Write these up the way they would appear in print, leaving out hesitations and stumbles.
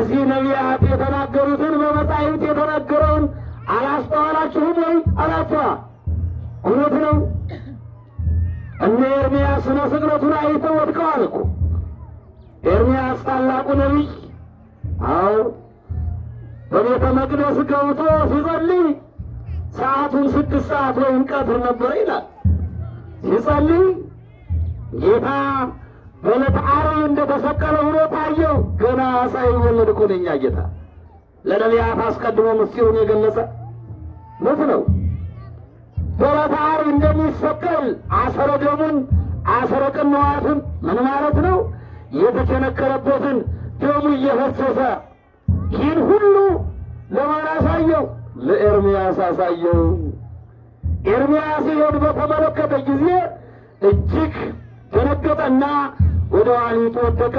እዚህ ነቢያት የተናገሩትን በመጻሕፍት የተነገረውን አላስተዋላችሁም ወይ አላቸዋ። እውነት ነው። እነ ኤርምያስ ስነ ስቅለቱን አይተው ወድቀዋል እኮ። ኤርምያስ ታላቁ ነቢይ፣ አዎ በቤተ መቅደስ ገብቶ ሲጸልይ ሰዓቱን 6 ሰዓት ወይም ቀትር ነበረ ይላል። ሲጸልይ ጌታ በዕለተ ዓርብ እንደተሰቀለ ሆኖ ታየው። ገና ሳይወለድ እኮ ነው የእኛ ጌታ ለነቢያት አስቀድሞ ምስጢሩን የገለጸ ሞት ነው። በዕለተ ዓርብ እንደሚሰቀል አሰረ ደሙን አሰረ ቅንዋቱን ምን ማለት ነው? የተቸነከረበትን ደሙ እየፈሰሰ ይህን ሁሉ ለማን አሳየው? ለኤርምያስ አሳየው። ኤርምያስ ይሄን በተመለከተ ጊዜ እጅግ ደነገጠና ወደ ኋሊት ወደቀ።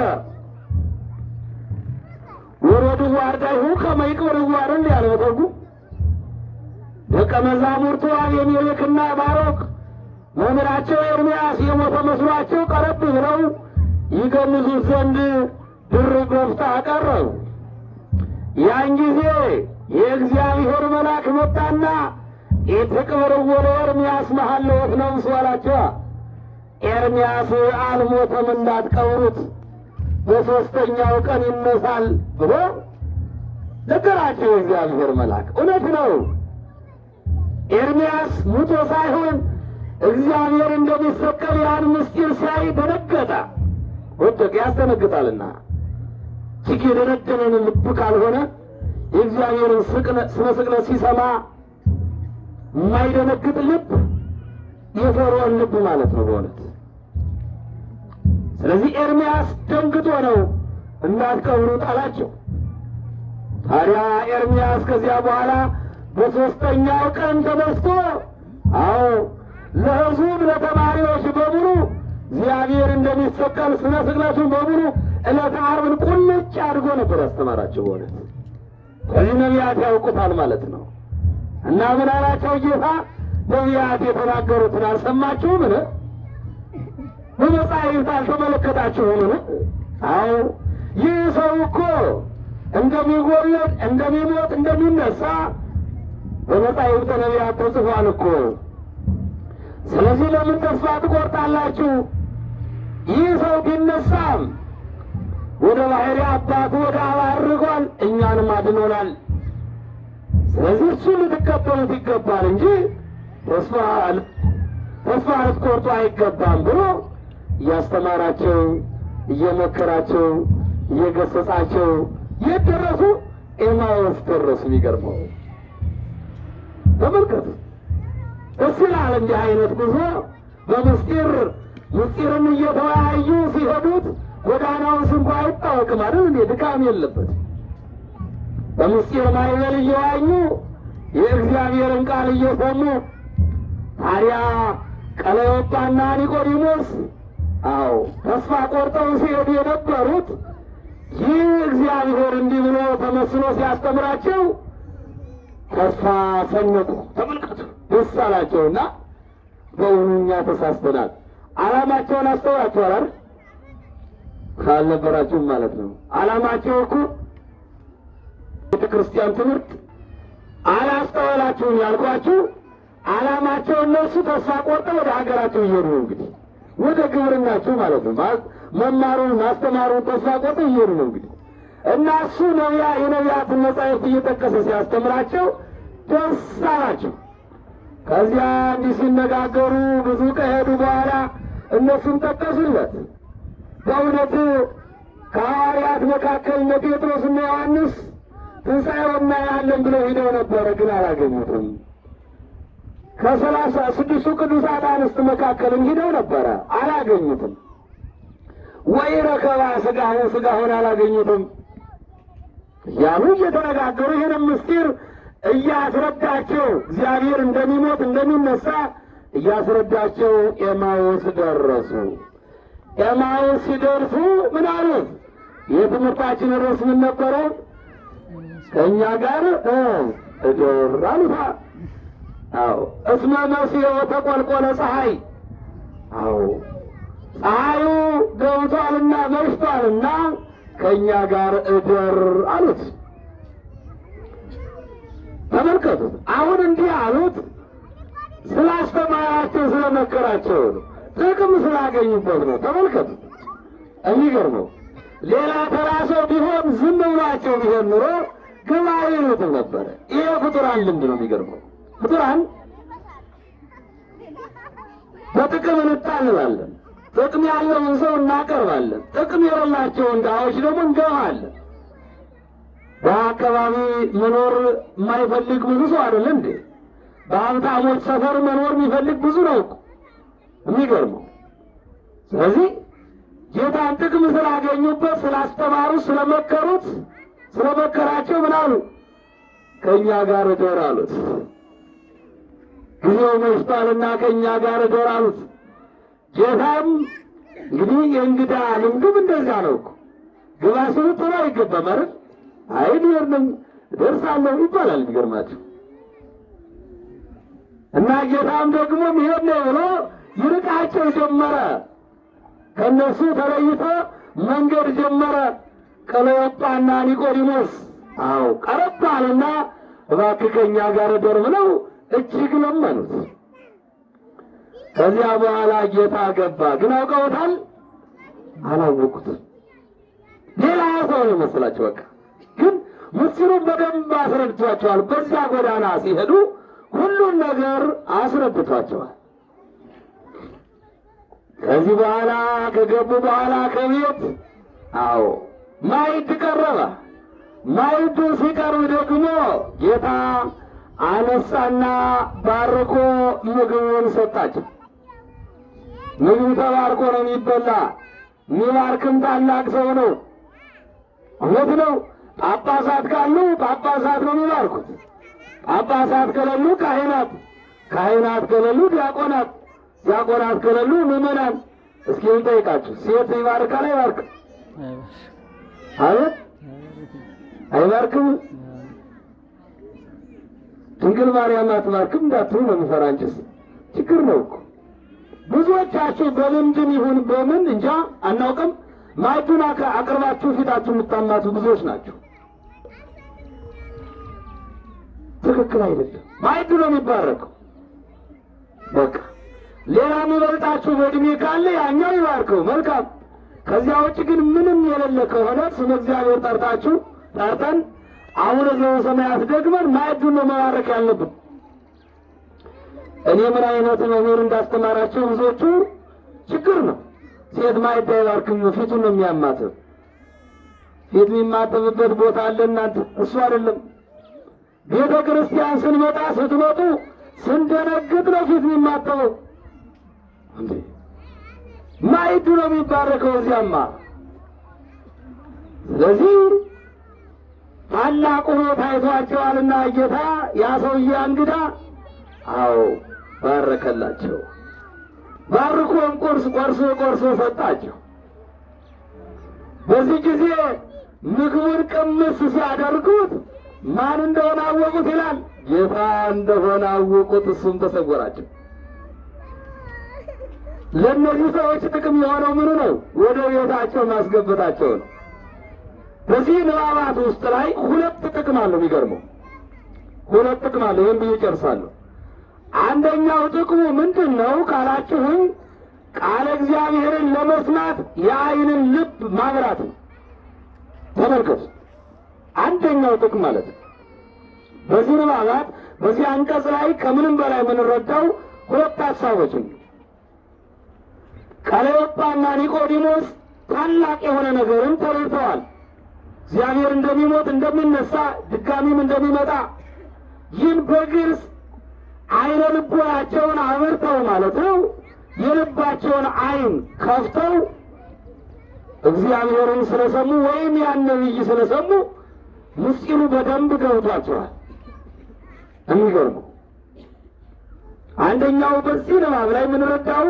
ወረዱ ዋርዳይሁ ከመይቅር ዋርን ያለበተጉ ደቀ መዛሙርቱ አቤሜሌክና ባሮክ መምህራቸው ኤርምያስ የሞተ መስሏቸው ቀረብ ብለው ይገንዙት ዘንድ ድርብ በፍታ አቀረቡ። ያን ጊዜ የእግዚአብሔር መልአክ መጣና የተቀበረው ኤርምያስ መሐለወት ነው አላቸው። ኤርምያስ አልሞተም እንዳትቀብሩት በሦስተኛው ቀን ይነሳል ብሎ ነገራቸው የእግዚአብሔር መልአክ። እውነት ነው። ኤርምያስ ሙቶ ሳይሆን እግዚአብሔር እንደሚሰቀል ያን ምስጢር ሲያይ ደነገጠ፣ ወደቀ። ያስደነግጣልና እጅግ የደነደነን ልብ ካልሆነ የእግዚአብሔርን ስነ ስቅለት ሲሰማ የማይደነግጥ ልብ የፈርዖን ልብ ማለት ነው በእውነት። ስለዚህ ኤርምያስ ደንግጦ ነው እንዳትቀብሩት አላቸው። ታዲያ ኤርምያስ ከዚያ በኋላ በሦስተኛው ቀን ተነስቶ ለሕዝቡም ለተማሪዎች በሙሉ እግዚአብሔር እንደሚሰቀል ስነ ስቅለቱን በሙሉ ዕለተ ዓርብን ቁልጭ አድርጎ ነበር ያስተማራቸው በእውነት። ከዚህ ነቢያት ያውቁታል ማለት ነው። እና ምን አላቸው ጌታ? ነቢያት የተናገሩትን አልሰማችሁምን? በመጻሕፍት አልተመለከታችሁምን? አዎ ይህ ሰው እኮ እንደሚወለድ እንደሚሞት እንደሚነሳ በመጻሕፍት ነቢያት ተጽፏል እኮ። ስለዚህ ለምን ተስፋ ትቆርጣላችሁ? ይህ ሰው ቢነሳም ወደ ባሕሪ አባቱ ወደ አብ አድርጓል፣ እኛንም አድኖናል። ስለዚህ እሱ ልትከተሉት ይገባል እንጂ ተስፋ ልትቆርጡ አይገባም ብሎ እያስተማራቸው እየመከራቸው እየገሰጻቸው የት ደረሱ? ኤማውስ ደረሱ። የሚገርመው ተመልከቱ። ደስ ይላል እንዲህ አይነት ጉዞ ምስጢርን እየተወያዩ ሲሄዱት ጎዳናውስ እንኳ አይታወቅም አይደል እንዴ? ድካም የለበት። በምስጢር ማዕበል እየዋኙ የእግዚአብሔርን ቃል እየሰሙ ታዲያ ቀለዮጳና ኒቆዲሞስ ተስፋ ቆርጠው ሲሄዱ የነበሩት ይህ እግዚአብሔር እንዲህ ብሎ ተመስሎ ሲያስተምራቸው ተስፋ ሰነቁ። ተመልከቱ፣ ደስ አላቸውና በእውኑ እኛ ተሳስተናል። ዓላማቸውን አስተውላችኋል አይደል? ካልነበራችሁም ማለት ነው። ዓላማቸው እኮ ቤተ ክርስቲያን ትምህርት አላስተዋላችሁም ያልኳችሁ። ዓላማቸው እነሱ ተስፋ ቆርጠው ወደ ሀገራቸው እየሄዱ ነው። እንግዲህ ወደ ግብርናቸው ማለት ነው። መማሩን ማስተማሩን ተስፋ ቆርጠው እየሄዱ ነው። እንግዲህ እና እሱ የነቢያትን መጻሕፍት እየጠቀሰ ሲያስተምራቸው ደስ አላቸው። ከዚያ እንዲህ ሲነጋገሩ ብዙ ከሄዱ በኋላ እነሱም ጠቀሱለት። በእውነት ከሐዋርያት መካከል እነ ጴጥሮስና ዮሐንስ ትንሣኤውን እናያለን ብለው ሂደው ነበረ፣ ግን አላገኙትም። ከ36ቱ ቅዱሳት አንስት መካከልም ሂደው ነበረ፣ አላገኙትም። ወይ ረከባ ሥጋውን አላገኙትም ያሉ እየተነጋገሩ ይህንም ምስጢር እያስረዳቸው እግዚአብሔር እንደሚሞት እንደሚነሳ እያስረዳቸው ኤማውስ ደረሱ። ኤማውስ ሲደርሱ ምን አሉት? የትምህርታችን ርዕስ ምን ነበረ? ከእኛ ጋር እደር አሉታ። እስመ መሲሕ ተቈልቈለ ፀሐይ። ፀሐዩ ገብቷልና መሽቷልና ከእኛ ጋር እደር አሉት። ተመልከቱት። አሁን እንዲህ አሉት ስላስተማራቸው ስለመከራቸው ነው። ጥቅም ስላገኙበት ነው። ተመልከቱት። የሚገርመው ሌላ ተራ ሰው ቢሆን ዝም ብሏቸው ቢሆን ኑሮ ግባ ይሉትም ነበረ። ይሄ ፍጡራን ልምድ ነው። የሚገርመው ፍጡራን በጥቅም እንጣልባለን። ጥቅም ያለውን ሰው እናቀርባለን። ጥቅም የሌላቸውን ድሃዎች ደግሞ እንገባለን። በአካባቢ መኖር የማይፈልግ ብዙ ሰው አይደለ እንዴ? በሀብታሞች ሰፈር መኖር የሚፈልግ ብዙ ነው እኮ። የሚገርመው ስለዚህ ጌታን ጥቅም ስላገኙበት፣ ስላስተማሩ፣ ስለመከሩት፣ ስለመከራቸው ምን አሉ? ከእኛ ጋር እደር አሉት። ጊዜው መሽቷልና ከእኛ ጋር እደር አሉት። ጌታም እንግዲህ የእንግዳ ልምዱም እንደዚያ ነው እኮ። ግባ ሲሉ ቶሎ አይገባም አይደል? አይ ሊወርድም ደርሳለሁ ይባላል። የሚገርማቸው እና ጌታም ደግሞ ይሄድ ነው ብሎ ይርቃቸው ጀመረ። ከእነሱ ተለይቶ መንገድ ጀመረ። ቀለዮጳና ኒቆዲሞስ ቀረብ አሉና እባክህ ከእኛ ጋር እደር ብለው እጅግ ለመኑት። ከዚያ በኋላ ጌታ ገባ። ግን አውቀውታል? አላወቁትም። ሌላ ሰው ነው መስላቸው። በቃ ግን ምስጢሩን በደንብ አስረድቷቸዋል። በዚያ ጎዳና ሲሄዱ ሁሉን ነገር አስረድቷቸዋል። ከዚህ በኋላ ከገቡ በኋላ ከቤት ማዕድ ቀረበ። ማዕዱ ሲቀርብ ደግሞ ጌታ አነሳና ባርኮ ምግቡን ሰጣቸው። ምግቡ ተባርኮ ነው የሚበላ። የሚባርክም ታላቅ ሰው ነው። እውነት ነው። ጳጳሳት ካሉ ጳጳሳት ነው የሚባርኩት። ጳጳሳት ከሌሉ ካህናት፣ ካህናት ከሌሉ ዲያቆናት፣ ዲያቆናት ከሌሉ ምዕመናን። እስኪ እንጠይቃችሁ፣ ሴት ይባርካል አይባርክም? አቤት አይባርክም? ድንግል ማርያም አትባርክም እንዳትሉ ነው የምፈራ። አንቺስ ችግር ነው እኮ። ብዙዎቻችሁ በልምድም ይሁን በምን እንጃ አናውቅም፣ ማዕዱን አቅርባችሁ ፊታችሁ የምታማቱ ብዙዎች ናቸው። ትክክል አይደለም። ማዕዱ ነው የሚባረከው። በቃ ሌላ የሚበልጣችሁ በእድሜ ካለ ያኛው ይባርከው፣ መልካም። ከዚያ ውጭ ግን ምንም የሌለ ከሆነ ስመ እግዚአብሔር ጠርተን አሁን ዘበሰማያት ደግመን ማዕዱን ነው መባረክ ያለብን። እኔ ምን አይነት መምህር እንዳስተማራቸው ብዙዎቹ ችግር ነው። ሴት ማዕድ አይባርክም፣ ፊቱን ነው የሚያማትብ። ፊት የሚማተብበት ቦታ አለ እናንተ፣ እሱ አይደለም። ቤተ ክርስቲያን ስንመጣ ስትመጡ ስንደነግጥ ነው ፊት የሚማተበው። ማዕዱ ነው የሚባረከው እዚያማ። ስለዚህ ታላቁ ሆኖ ታይቷቸዋልና ጌታ ያ ሰውዬ እንግዳ ባረከላቸው። ባርኮም ቆርሶ ሰጣቸው። በዚህ ጊዜ ምግቡን ቅምስ ሲያደርጉት ማን እንደሆነ አወቁት ይላል። ጌታ እንደሆነ አወቁት፣ እሱም ተሰወራቸው። ለእነዚህ ሰዎች ጥቅም የሆነው ምኑ ነው? ወደ ቤታቸው ማስገበታቸው ነው። በዚህ ንባባት ውስጥ ላይ ሁለት ጥቅም አለው። የሚገርመው ሁለት ጥቅም አለው። ይህም ብዬ ጨርሳለሁ። አንደኛው ጥቅሙ ምንድን ነው ካላችሁም ቃለ እግዚአብሔርን ለመስማት የዓይንን ልብ ማብራት ነው። ተመልከቱ። አንደኛው ጥቅም ማለት ነው። በዚህ ንባባት በዚህ አንቀጽ ላይ ከምንም በላይ የምንረዳው ሁለት ሀሳቦች ነው። ቀለዮጳና ኒቆዲሞስ ታላቅ የሆነ ነገርን ተረድተዋል። እግዚአብሔር እንደሚሞት እንደሚነሳ፣ ድጋሚም እንደሚመጣ ይህን በግልጽ አይነ ልቦናቸውን አብርተው ማለት ነው የልባቸውን አይን ከፍተው እግዚአብሔርን ስለሰሙ ወይም ያን ነቢይ ስለሰሙ ምስጢሩ በደንብ ገብቷቸዋል። የሚገርመው አንደኛው በዚህ ንባብ ላይ የምንረዳው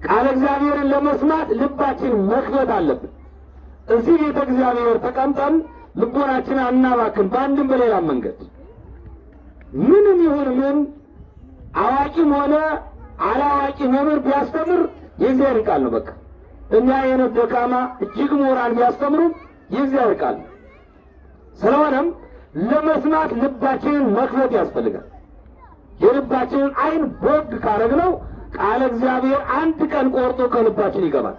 ቃለ እግዚአብሔርን ለመስማት ልባችን መክፈት አለብን። እዚህ ቤተ እግዚአብሔር ተቀምጠን ልቦናችን አናባክን። በአንድም በሌላም መንገድ ምንም ይሁን ምን አዋቂም ሆነ አላዋቂ መምህር ቢያስተምር የእግዚአብሔር ቃል ነው። በቃ እኛ አይነት ደካማ እጅግ ምሁራን ቢያስተምሩ የእግዚአብሔር ቃል። ስለሆነም ለመስማት ልባችንን መክፈት ያስፈልጋል። የልባችንን አይን ቦግ ካረግነው ቃለ እግዚአብሔር አንድ ቀን ቆርጦ ከልባችን ይገባል።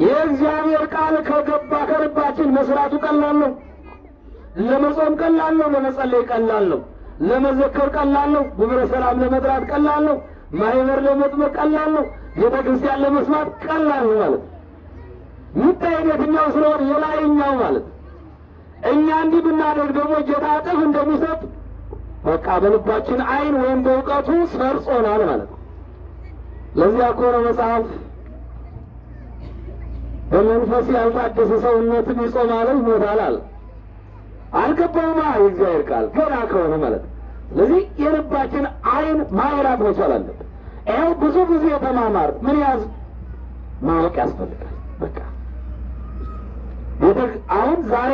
የእግዚአብሔር ቃል ከገባ ከልባችን መስራቱ ቀላል ነው። ለመጾም ቀላል ነው። ለመጸለይ ቀላል ነው። ለመዘከር ቀላል ነው። ግብረ ሰላም ለመጥራት ቀላል ነው። ማህበር ለመጥመቅ ቀላል ነው። ቤተ ክርስቲያን ለመስማት ቀላል ነው ማለት ይታይ የትኛው ስለሆነ የላይኛው ማለት እኛ እንዲህ ብናደርግ ደግሞ ጌታ እጥፍ እንደሚሰጥ በቃ በልባችን አይን ወይም በእውቀቱ ሰርጾናል ማለት ነው። ለዚያ እኮ ነው መጽሐፍ በመንፈስ ያልታደሰ ሰውነትን ይጾማል ይሞታል አለ። አልገባውማ የእግዚአብሔር ቃል ገና ከሆነ ማለት ነው። ስለዚህ የልባችን አይን ማብራት መቻል አለበት። ይኸው ብዙ ጊዜ የተማማር ምን ያዝ ማወቅ ያስፈልጋል። በቃ አሁን ዛሬ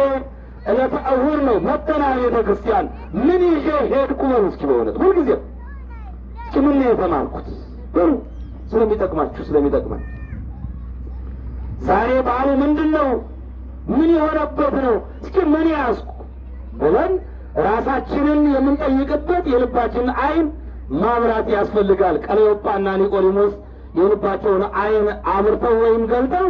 ዕለተ እሑድ ነው። መጠና ቤተ ክርስቲያን ምን ይዤ ሄድኩ በሉ እስኪ በእውነት ሁልጊዜ እስኪ ምን ነው የተማርኩት በሉ ስለሚጠቅማችሁ ስለሚጠቅመን ዛሬ በዓሉ ምንድን ነው? ምን የሆነበት ነው? እስኪ ምን ያዝኩ ብለን ራሳችንን የምንጠይቅበት የልባችንን አይን ማብራት ያስፈልጋል። ቀለዮጳና ኒቆዲሞስ የልባቸውን አይን አብርተው ወይም ገልጠው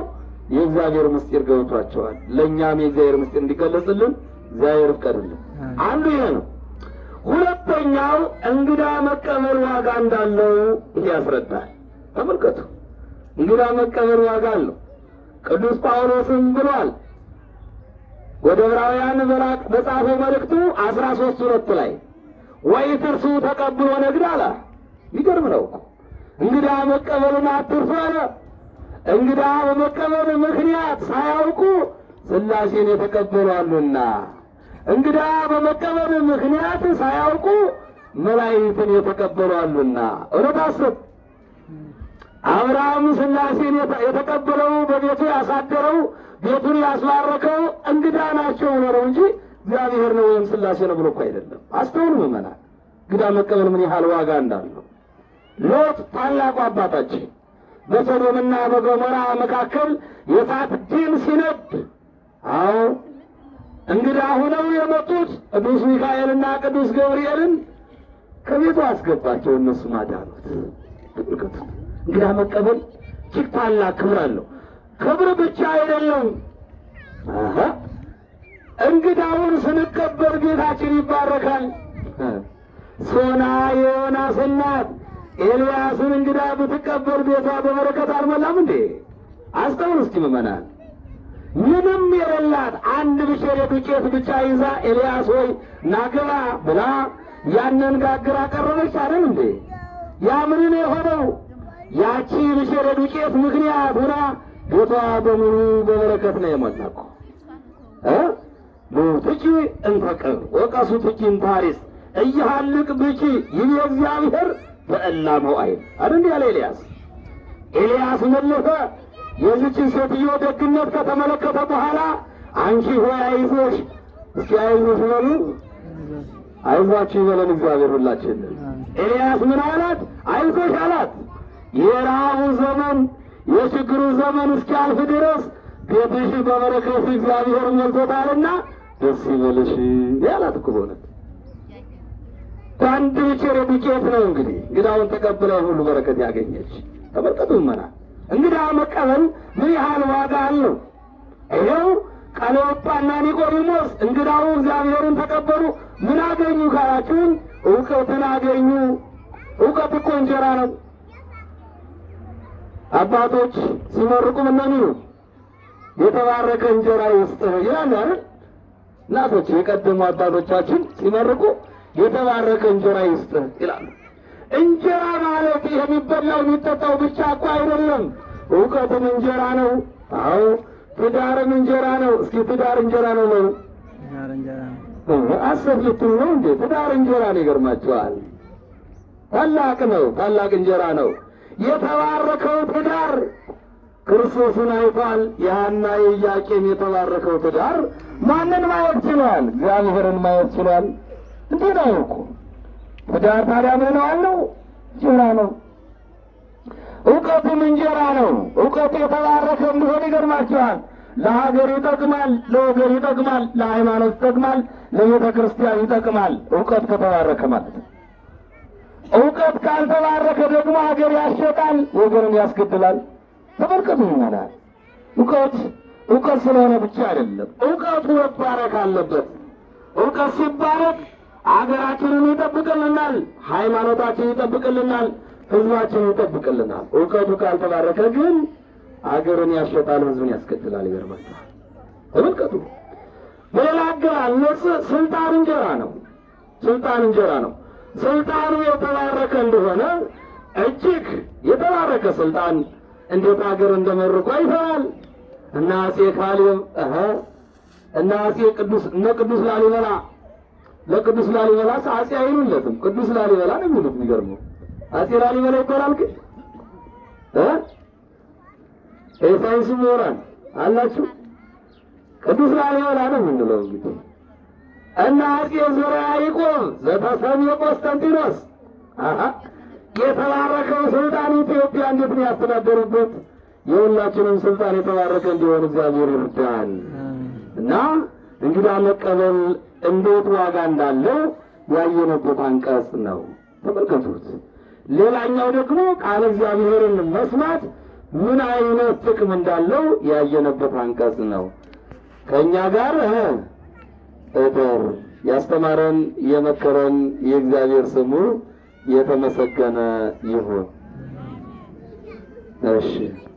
የእግዚአብሔር ምስጢር ገብቷቸዋል። ለእኛም የእግዚአብሔር ምስጢር እንዲገለጽልን እግዚአብሔር ፍቀድልን። አንዱ ይሄ ነው። ሁለተኛው እንግዳ መቀበል ዋጋ እንዳለው ያስረዳል። ተመልከቱ፣ እንግዳ መቀበል ዋጋ አለው። ቅዱስ ጳውሎስም ብሏል ወደ ዕብራውያን በጻፈው መልእክቱ 13:2 ላይ ወኢትርሱ ተቀብሎ ነግድ አለ። ይገርም ነው። እንግዳ መቀበልን አትርሱ አለ። እንግዳ በመቀበል ምክንያት ሳያውቁ ሥላሴን የተቀበሉ አሉና፣ እንግዳ በመቀበል ምክንያት ሳያውቁ መላእክትን የተቀበሉ አሉና። እውነት አስብ። አብርሃም ሥላሴን የተቀበለው በቤቱ ያሳደረው ቤቱን ያስባረከው እንግዳ ናቸው ነው እንጂ እግዚአብሔር ነው ወይም ሥላሴ ነው ብሎ እኮ አይደለም። አስተውሉ ምእመናን፣ እንግዳ መቀበል ምን ያህል ዋጋ እንዳለው። ሎጥ ታላቁ አባታችን በሶዶምና በገሞራ መካከል የእሳት ዲን ሲነድ፣ አዎ እንግዳ ሆነው የመጡት ቅዱስ ሚካኤልና ቅዱስ ገብርኤልን ከቤቱ አስገባቸው፣ እነሱ ማዳኑት። ተመልከቱ፣ እንግዳ መቀበል እጅግ ታላቅ ክብር አለው። ክብር ብቻ አይደለም። እንግዳውን ስንቀበል ቤታችን ይባረካል። ሶና የዮናስ እናት ኤልያስን እንግዳ ብትቀበል ቤቷ በበረከት አልሞላም እንዴ? አስተውሉ እስቲ ምእመናን። ምንም የሌላት አንድ ብሼር ዱቄት ብቻ ይዛ ኤልያስ ሆይ ናግባ ብላ ያንን ጋግራ ቀረበች አይደል እንዴ? ያ ምን የሆነው? ያቺ ብሼር ዱቄት ምክንያት ሆና ቤቷ በሙሉ በበረከት ነው የሞላው። ትጂ እንተቀብ ወቀሱ ትጂ እንታሪስ እያልቅ ብቺ ይህ እግዚአብሔር በእላ መዋዕል አይደል ያለ ኤልያስ። ኤልያስ መለሰ። የዚችን ሴትዮ ደግነት ከተመለከተ በኋላ አንቺ ሆይ አይዞሽ፣ እስኪ አይዞሽ በሉ፣ አይዟችሁ ይበለን እግዚአብሔር ሁላችን። ኤልያስ ምን አላት? አይዞሽ አላት። የረሃቡ ዘመን የችግሩ ዘመን እስኪያልፍ ድረስ ቤትሽ በበረከት እግዚአብሔር ሞልቶታልና ደስ ይበልሽ ያላት እኮ በእውነት በአንድ ብቼር ዱቄት ነው እንግዲህ እንግዳውን ተቀብለው ሁሉ በረከት ያገኘች። ተመልከቱ ምእመናን፣ እንግዳ መቀበል ምን ያህል ዋጋ አለው። ይኸው ቀለዮጳና ኒቆዲሞስ እንግዳው እግዚአብሔርን ተቀበሉ። ምን አገኙ ካላችሁን፣ እውቀትን አገኙ። እውቀት እኮ እንጀራ ነው። አባቶች ሲመርቁ ምን ነው የሚሉ? የተባረከ እንጀራ ይስጥህ ይላሉ አይደል? እናቶች የቀደሙ አባቶቻችን ሲመርቁ የተባረከ እንጀራ ይስጥህ ይላሉ። እንጀራ ማለት የሚበላው የሚጠጣው ብቻ እኮ አይደለም። እውቀትም እንጀራ ነው። አዎ ትዳርም እንጀራ ነው። እስኪ ትዳር እንጀራ ነው ነው አሰብ ልትሉ ነው እንዴ? ትዳር እንጀራ ነው። ይገርማችኋል። ታላቅ ነው። ታላቅ እንጀራ ነው። የተባረከው ትዳር ክርስቶስን አይቷል። የሐና የኢያቄም የተባረከው ትዳር ማንን ማየት ችሏል? እግዚአብሔርን ማየት ችሏል። እንዲህ ነው እኮ ትዳር። ታዲያ ምን ነው? እንጀራ ነው። እውቀቱም እንጀራ ነው። እውቀቱ የተባረከ እንዲሆን ይገርማችኋል። ለሀገር ይጠቅማል፣ ለወገን ይጠቅማል፣ ለሃይማኖት ይጠቅማል፣ ለቤተ ክርስቲያን ይጠቅማል። እውቀት ከተባረከ ማለት ነው። እውቀት ካልተባረከ ደግሞ ሀገር ያሸጣል፣ ወገንን ያስገድላል። ተመልከቱ ይሆናል። እውቀት ስለሆነ ብቻ አይደለም፣ እውቀቱ መባረክ አለበት። እውቀት ሲባረክ ሀገራችንን ይጠብቅልናል፣ ሃይማኖታችንን ይጠብቅልናል፣ ህዝባችንን ይጠብቅልናል። እውቀቱ ካልተባረከ ግን ሀገርን ያሸጣል፣ ህዝብን ያስገድላል። ይገርማችኋል። ተመልከቱ። በሌላ አገላለጽ ስልጣን እንጀራ ነው። ስልጣን እንጀራ ነው። ስልጣኑ የተባረከ እንደሆነ እጅግ የተባረከ ስልጣን እንዴት ሀገር እንደመርኩ አይተናል። እና አፄ ካሌብ እና አፄ ቅዱስ ላሊበላ ለቅዱስ ላሊበላ አፄ አይሉለትም፣ ቅዱስ ላሊበላ ነው የሚሉት። የሚገርመው አፄ ላሊበላ ይባላል። ግን የሳይንስ ምሁራን አላችሁ፣ ቅዱስ ላሊበላ ነው የምንለው እንግዲህ። እና አፄ ዘርዓ ያዕቆብ ዘተሰምየ ቆስጠንጢኖስ የተባረከው ስልጣን ኢትዮጵያ እንዴት ነው ያስተዳደሩበት? የሁላችንም ስልጣን የተባረከ እንዲሆን እግዚአብሔር ይርዳን። እና እንግዳ መቀበል እንዴት ዋጋ እንዳለው ያየነበት አንቀጽ ነው። ተመልከቱት። ሌላኛው ደግሞ ቃል እግዚአብሔርን መስማት ምን አይነት ጥቅም እንዳለው ያየነበት አንቀጽ ነው። ከእኛ ጋር እደር ያስተማረን የመከረን የእግዚአብሔር ስሙ የተመሰገነ ይሁን። እሺ